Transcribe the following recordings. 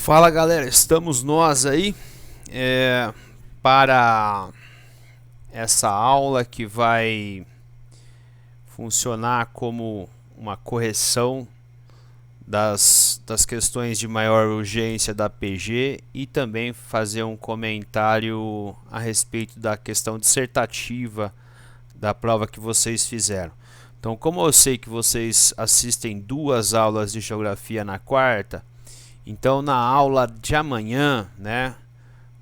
Fala galera, estamos nós aí para essa aula que vai funcionar como uma correção das questões de maior urgência da PG e também fazer um comentário a respeito da questão dissertativa da prova que vocês fizeram. Então, como eu sei que vocês assistem duas aulas de geografia na quarta, então na aula de amanhã,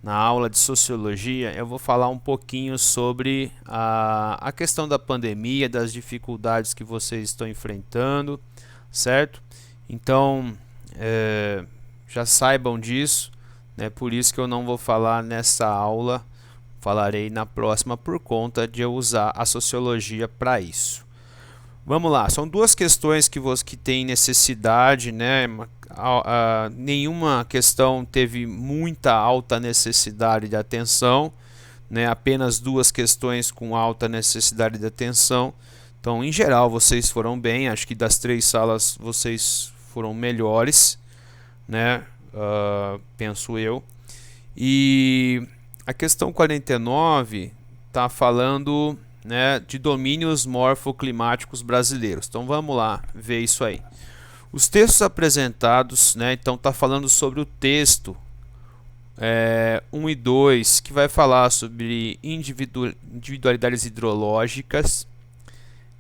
na aula de sociologia, eu vou falar um pouquinho sobre a questão da pandemia, das dificuldades que vocês estão enfrentando, certo? Então, já saibam disso, né? Por isso que eu não vou falar nessa aula, falarei na próxima por conta de eu usar a sociologia para isso. Vamos lá, são duas questões que têm necessidade, né? Nenhuma questão teve muita alta necessidade de atenção, né? Apenas duas questões com alta necessidade de atenção. Então, em geral, vocês foram bem. Acho que das três salas vocês foram melhores, né? Penso eu. E a questão 49 está falando, né, de domínios morfoclimáticos brasileiros. Então vamos lá ver isso aí. Os textos apresentados, né, então está falando sobre o texto 1 e 2, que vai falar sobre individualidades hidrológicas,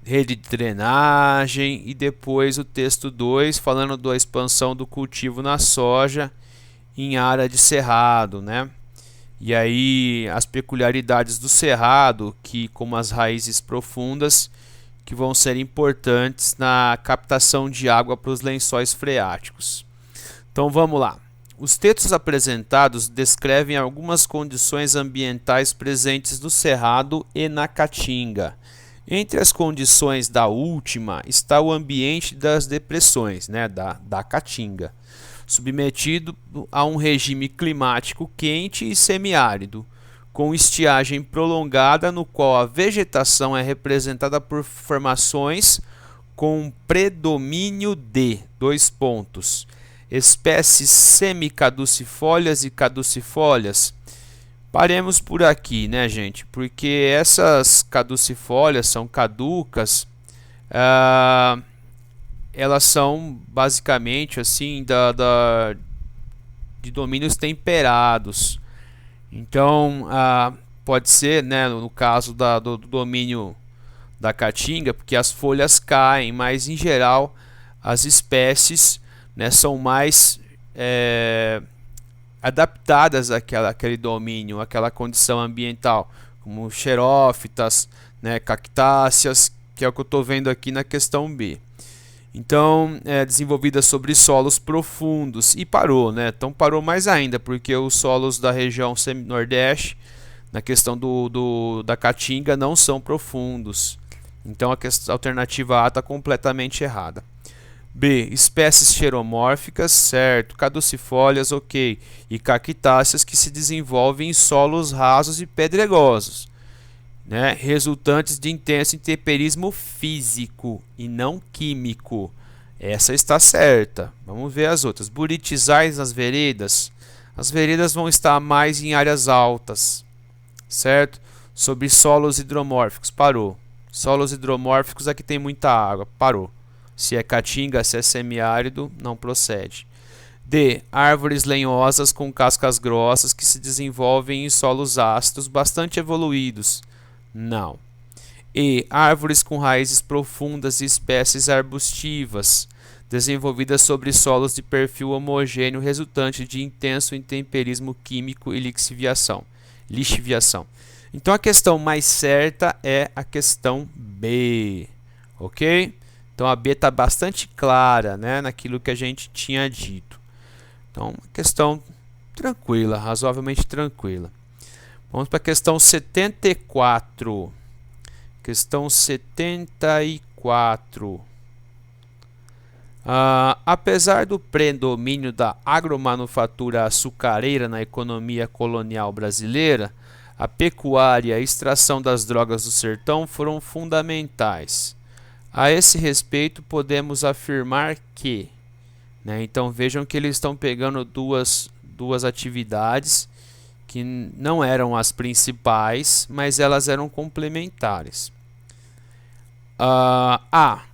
rede de drenagem, e depois o texto 2 falando da expansão do cultivo na soja em área de cerrado, né? E aí as peculiaridades do cerrado, que como as raízes profundas, que vão ser importantes na captação de água para os lençóis freáticos. Então vamos lá. Os textos apresentados descrevem algumas condições ambientais presentes no cerrado e na caatinga. Entre as condições da última está o ambiente das depressões, né, da caatinga, submetido a um regime climático quente e semiárido, com estiagem prolongada, no qual a vegetação é representada por formações com predomínio de espécies semicaducifólias e caducifólias. Paremos por aqui, né, gente? Porque essas caducifólias são caducas, elas são basicamente assim de domínios temperados. Então pode ser, né, no caso do domínio da caatinga, porque as folhas caem, mas em geral as espécies, né, são mais adaptadas àquele domínio, àquela condição ambiental, como xerófitas, né, cactáceas, que é o que eu estou vendo aqui na questão B. Então, desenvolvida sobre solos profundos, e parou, né? Então parou mais ainda, porque os solos da região semi-nordeste, na questão da caatinga, não são profundos. Então a alternativa A está completamente errada. B, espécies xeromórficas, certo, caducifólias, ok, e cactáceas que se desenvolvem em solos rasos e pedregosos, né, resultantes de intenso intemperismo físico e não químico. Essa está certa. Vamos ver as outras. Buritizais nas veredas. As veredas vão estar mais em áreas altas, certo? Sobre solos hidromórficos, parou. Solos hidromórficos aqui tem muita água, parou. Se é caatinga, se é semiárido, não procede. D. Árvores lenhosas com cascas grossas que se desenvolvem em solos ácidos bastante evoluídos. Não. E. Árvores com raízes profundas e espécies arbustivas, desenvolvidas sobre solos de perfil homogêneo resultante de intenso intemperismo químico e lixiviação. Então a questão mais certa é a questão B. Ok? Então a B está bastante clara, né, naquilo que a gente tinha dito. Então, questão tranquila, razoavelmente tranquila. Vamos para a questão 74. Questão 74. Apesar do predomínio da agromanufatura açucareira na economia colonial brasileira, a pecuária e a extração das drogas do sertão foram fundamentais. A esse respeito, podemos afirmar que né? Então vejam que eles estão pegando duas atividades que não eram as principais, mas elas eram complementares.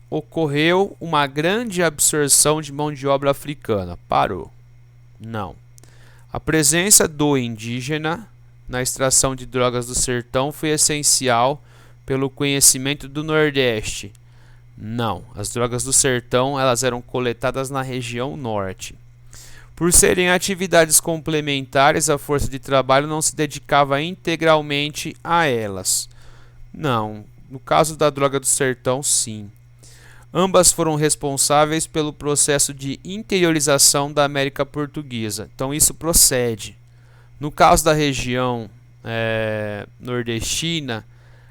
Ocorreu uma grande absorção de mão de obra africana. Parou. Não. A presença do indígena na extração de drogas do sertão foi essencial pelo conhecimento do Nordeste. Não. As drogas do sertão elas eram coletadas na região norte. Por serem atividades complementares, a força de trabalho não se dedicava integralmente a elas. Não. No caso da droga do sertão, sim. Ambas foram responsáveis pelo processo de interiorização da América Portuguesa. Então isso procede. No caso da região nordestina,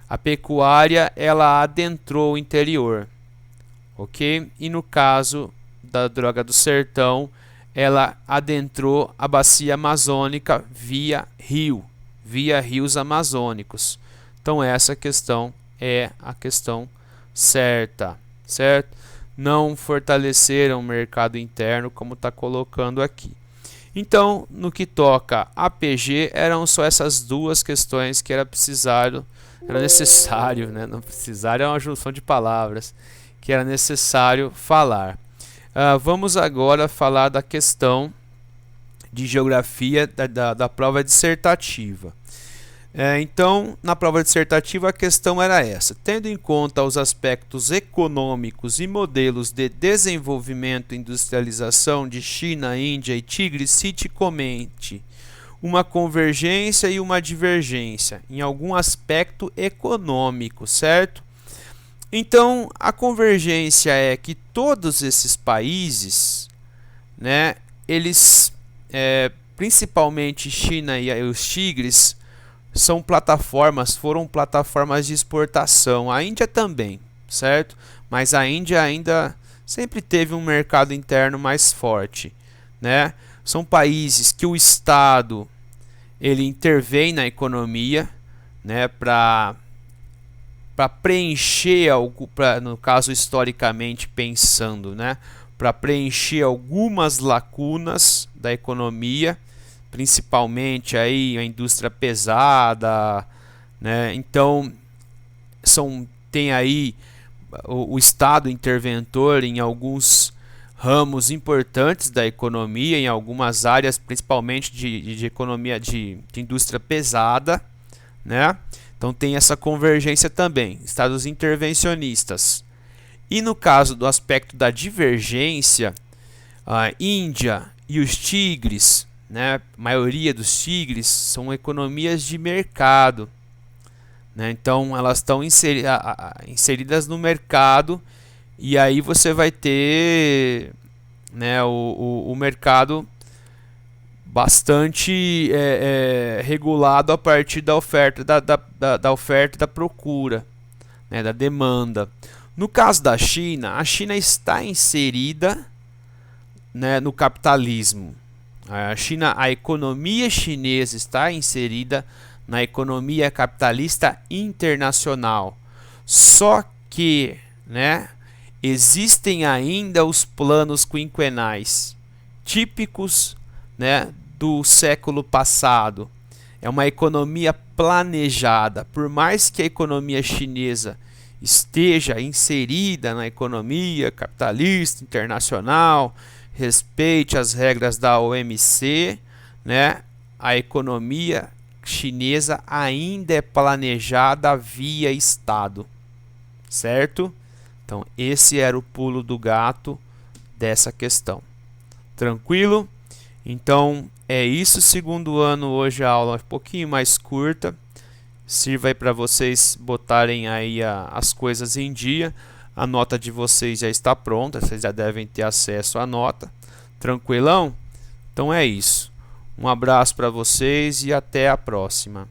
a pecuária ela adentrou o interior, ok? E no caso da droga do sertão, ela adentrou a bacia amazônica via rios amazônicos. Então essa questão é a questão certa. Certo? Não fortaleceram o mercado interno como está colocando aqui. Então, no que toca a PG, eram só essas duas questões que era necessário, né? Não precisar é uma junção de palavras, que era necessário falar. Vamos agora falar da questão de geografia da prova dissertativa. Então, na prova dissertativa, a questão era essa. Tendo em conta os aspectos econômicos e modelos de desenvolvimento e industrialização de China, Índia e Tigre, cite e comente uma convergência e uma divergência em algum aspecto econômico, certo? Então, a convergência é que todos esses países, né, eles, principalmente China e os tigres, foram plataformas de exportação. A Índia também, certo? Mas a Índia ainda sempre teve um mercado interno mais forte, né? São países que o Estado ele intervém na economia, né? Para preencher algo, no caso historicamente pensando, né? Para preencher algumas lacunas da economia, principalmente aí a indústria pesada, né? Então tem aí o Estado interventor em alguns ramos importantes da economia, em algumas áreas, principalmente de economia de indústria pesada, né? Então tem essa convergência também, estados intervencionistas. E no caso do aspecto da divergência, a Índia e os tigres, né, a maioria dos tigres são economias de mercado, né? Então elas estão inseridas no mercado e aí você vai ter, né, o mercado bastante regulado a partir da oferta, da oferta e da procura, né, da demanda. No caso da China, a China está inserida, né, no capitalismo. A economia chinesa está inserida na economia capitalista internacional. Só que, né, existem ainda os planos quinquenais típicos, né, do século passado. É uma economia planejada. Por mais que a economia chinesa esteja inserida na economia capitalista internacional, respeite as regras da OMC, né? A economia chinesa ainda é planejada via Estado, certo? Então esse era o pulo do gato dessa questão. Tranquilo? Então é isso, segundo ano. Hoje a aula é um pouquinho mais curta. Sirva aí para vocês botarem aí as coisas em dia. A nota de vocês já está pronta, vocês já devem ter acesso à nota. Tranquilão? Então é isso. Um abraço para vocês e até a próxima.